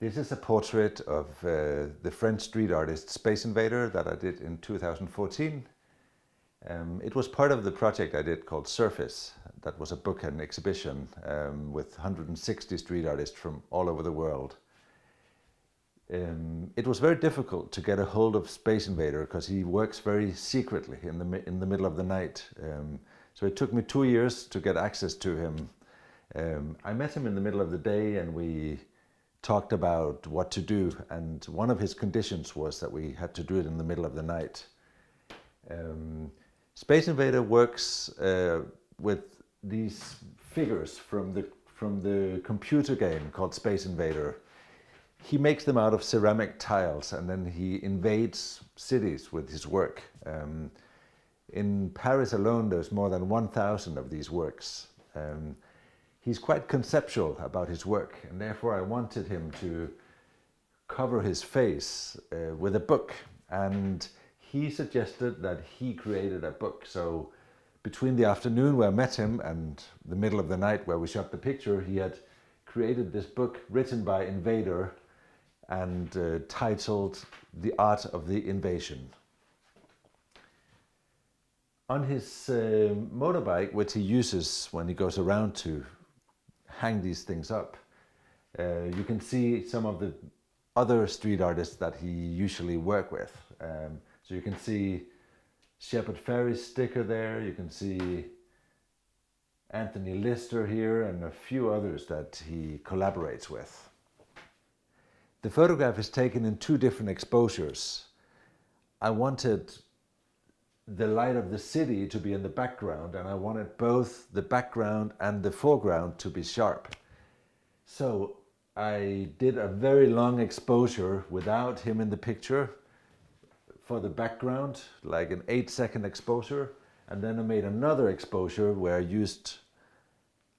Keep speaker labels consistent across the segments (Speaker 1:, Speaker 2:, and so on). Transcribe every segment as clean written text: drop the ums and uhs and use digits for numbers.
Speaker 1: This is a portrait of the French street artist Space Invader that I did in 2014. It was part of the project I did called Surface. That was a book and exhibition with 160 street artists from all over the world. It was very difficult to get a hold of Space Invader because he works very secretly in the middle of the night. So it took me 2 years to get access to him. I met him in the middle of the day and we talked about what to do, and one of his conditions was that we had to do it in the middle of the night. Space Invader works with these figures from the computer game called Space Invader. He makes them out of ceramic tiles and then he invades cities with his work. In Paris alone there's more than 1,000 of these works. He's quite conceptual about his work, and therefore I wanted him to cover his face with a book, and he suggested that he created a book. So between the afternoon where I met him and the middle of the night where we shot the picture, he had created this book written by Invader and titled The Art of the Invasion. On his motorbike, which he uses when he goes around to hang these things up, you can see some of the other street artists that he usually work with. So you can see Shepard Fairey's sticker there, you can see Anthony Lister here and a few others that he collaborates with. The photograph is taken in 2 different exposures. I wanted the light of the city to be in the background, and I wanted both the background and the foreground to be sharp. So I did a very long exposure without him in the picture for the background, like an 8-second exposure, and then I made another exposure where I used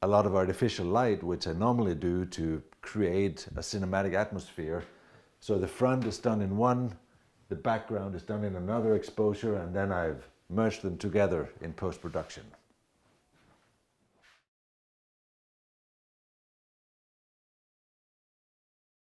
Speaker 1: a lot of artificial light, which I normally do, to create a cinematic atmosphere. So the front is done in one, the background is done in another exposure, and then I've merged them together in post-production.